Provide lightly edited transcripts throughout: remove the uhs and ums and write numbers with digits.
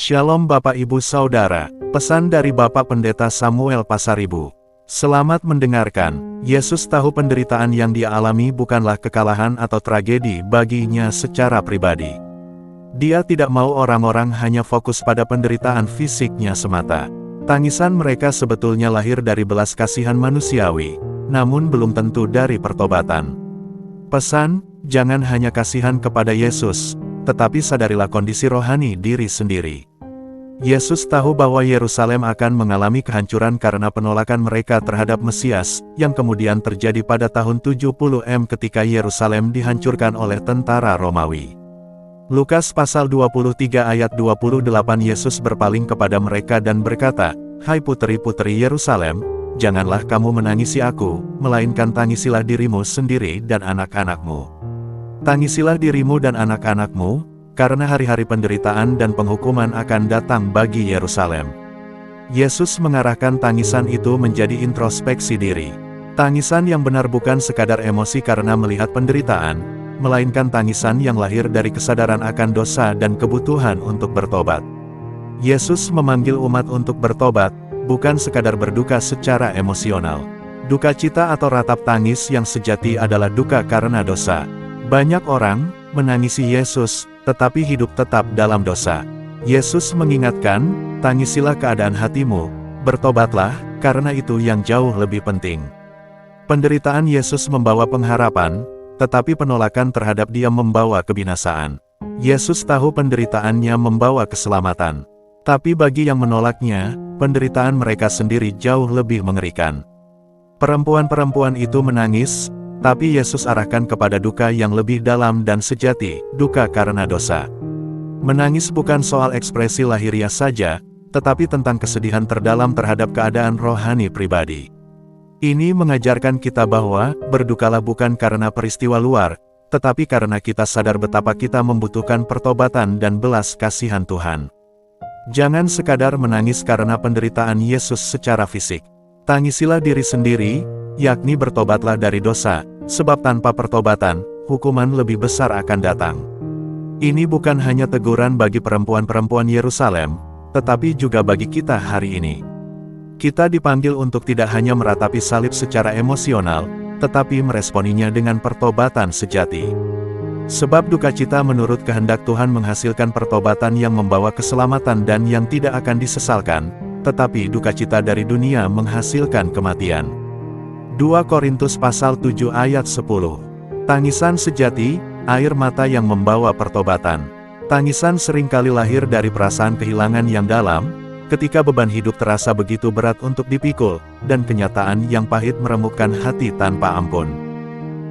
Shalom Bapak Ibu Saudara, pesan dari Bapak Pendeta Samuel Pasaribu. Selamat mendengarkan. Yesus tahu penderitaan yang dia alami bukanlah kekalahan atau tragedi baginya secara pribadi. Dia tidak mau orang-orang hanya fokus pada penderitaan fisiknya semata. Tangisan mereka sebetulnya lahir dari belas kasihan manusiawi, namun belum tentu dari pertobatan. Pesan, jangan hanya kasihan kepada Yesus, tetapi sadarilah kondisi rohani diri sendiri. Yesus tahu bahwa Yerusalem akan mengalami kehancuran karena penolakan mereka terhadap Mesias, yang kemudian terjadi pada tahun 70 ketika Yerusalem dihancurkan oleh tentara Romawi. Lukas pasal 23 ayat 28 Yesus berpaling kepada mereka dan berkata, "Hai puteri-puteri Yerusalem, janganlah kamu menangisi aku, melainkan tangisilah dirimu sendiri dan anak-anakmu. Tangisilah dirimu dan anak-anakmu, karena hari-hari penderitaan dan penghukuman akan datang bagi Yerusalem." Yesus mengarahkan tangisan itu menjadi introspeksi diri. Tangisan yang benar bukan sekadar emosi karena melihat penderitaan, melainkan tangisan yang lahir dari kesadaran akan dosa dan kebutuhan untuk bertobat. Yesus memanggil umat untuk bertobat, bukan sekadar berduka secara emosional. Duka cita atau ratap tangis yang sejati adalah duka karena dosa. Banyak orang menangisi Yesus, tetapi hidup tetap dalam dosa. Yesus mengingatkan, tangisilah keadaan hatimu, bertobatlah, karena itu yang jauh lebih penting. Penderitaan Yesus membawa pengharapan, tetapi penolakan terhadap dia membawa kebinasaan. Yesus tahu penderitaannya membawa keselamatan. Tapi bagi yang menolaknya, penderitaan mereka sendiri jauh lebih mengerikan. Perempuan-perempuan itu menangis, tapi Yesus arahkan kepada duka yang lebih dalam dan sejati, duka karena dosa. Menangis bukan soal ekspresi lahiriah saja, tetapi tentang kesedihan terdalam terhadap keadaan rohani pribadi. Ini mengajarkan kita bahwa, berdukalah bukan karena peristiwa luar, tetapi karena kita sadar betapa kita membutuhkan pertobatan dan belas kasihan Tuhan. Jangan sekadar menangis karena penderitaan Yesus secara fisik. Tangisilah diri sendiri, yakni bertobatlah dari dosa, sebab tanpa pertobatan, hukuman lebih besar akan datang. Ini bukan hanya teguran bagi perempuan-perempuan Yerusalem, tetapi juga bagi kita hari ini. Kita dipanggil untuk tidak hanya meratapi salib secara emosional, tetapi meresponinya dengan pertobatan sejati. Sebab duka cita menurut kehendak Tuhan menghasilkan pertobatan yang membawa keselamatan dan yang tidak akan disesalkan, tetapi duka cita dari dunia menghasilkan kematian. 2 Korintus pasal 7 ayat 10. Tangisan sejati, air mata yang membawa pertobatan. Tangisan seringkali lahir dari perasaan kehilangan yang dalam, ketika beban hidup terasa begitu berat untuk dipikul, dan kenyataan yang pahit meremukkan hati tanpa ampun.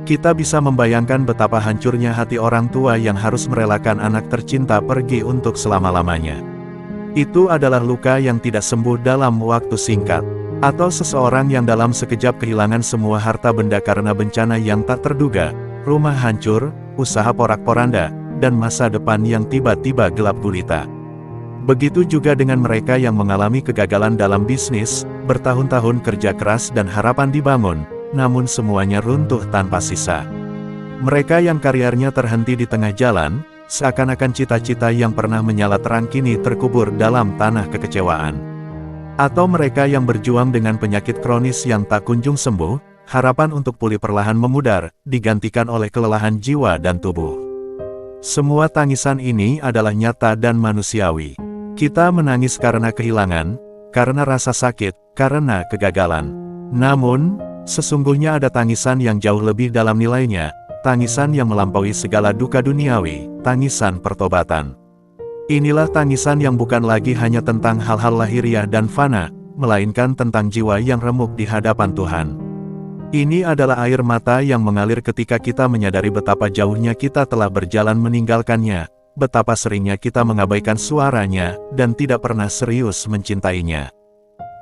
Kita bisa membayangkan betapa hancurnya hati orang tua yang harus merelakan anak tercinta pergi untuk selama-lamanya. Itu adalah luka yang tidak sembuh dalam waktu singkat. Atau seseorang yang dalam sekejap kehilangan semua harta benda karena bencana yang tak terduga, rumah hancur, usaha porak-poranda, dan masa depan yang tiba-tiba gelap gulita. Begitu juga dengan mereka yang mengalami kegagalan dalam bisnis, bertahun-tahun kerja keras dan harapan dibangun, namun semuanya runtuh tanpa sisa. Mereka yang karirnya terhenti di tengah jalan, seakan-akan cita-cita yang pernah menyala terang kini terkubur dalam tanah kekecewaan. Atau mereka yang berjuang dengan penyakit kronis yang tak kunjung sembuh, harapan untuk pulih perlahan memudar, digantikan oleh kelelahan jiwa dan tubuh. Semua tangisan ini adalah nyata dan manusiawi. Kita menangis karena kehilangan, karena rasa sakit, karena kegagalan. Namun, sesungguhnya ada tangisan yang jauh lebih dalam nilainya, tangisan yang melampaui segala duka duniawi, tangisan pertobatan. Inilah tangisan yang bukan lagi hanya tentang hal-hal lahiriah dan fana, melainkan tentang jiwa yang remuk di hadapan Tuhan. Ini adalah air mata yang mengalir ketika kita menyadari betapa jauhnya kita telah berjalan meninggalkannya, betapa seringnya kita mengabaikan suaranya, dan tidak pernah serius mencintainya.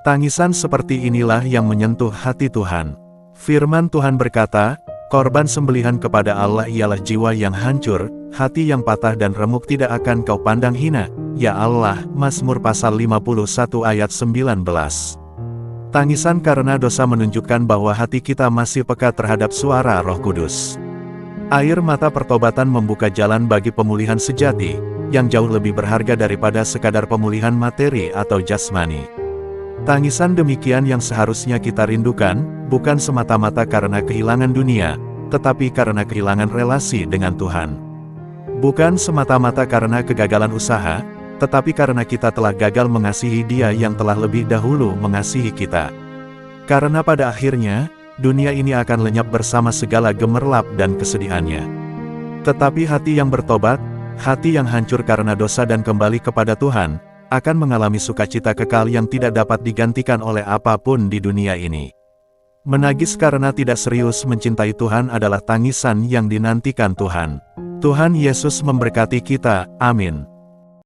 Tangisan seperti inilah yang menyentuh hati Tuhan. Firman Tuhan berkata, korban sembelihan kepada Allah ialah jiwa yang hancur, hati yang patah dan remuk tidak akan kau pandang hina, ya Allah. Mazmur pasal 51 ayat 19. Tangisan karena dosa menunjukkan bahwa hati kita masih peka terhadap suara Roh Kudus. Air mata pertobatan membuka jalan bagi pemulihan sejati, yang jauh lebih berharga daripada sekadar pemulihan materi atau jasmani. Tangisan demikian yang seharusnya kita rindukan, bukan semata-mata karena kehilangan dunia, tetapi karena kehilangan relasi dengan Tuhan. Bukan semata-mata karena kegagalan usaha, tetapi karena kita telah gagal mengasihi Dia yang telah lebih dahulu mengasihi kita. Karena pada akhirnya, dunia ini akan lenyap bersama segala gemerlap dan kesedihannya. Tetapi hati yang bertobat, hati yang hancur karena dosa dan kembali kepada Tuhan, akan mengalami sukacita kekal yang tidak dapat digantikan oleh apapun di dunia ini. Menangis karena tidak serius mencintai Tuhan adalah tangisan yang dinantikan Tuhan. Tuhan Yesus memberkati kita, amin.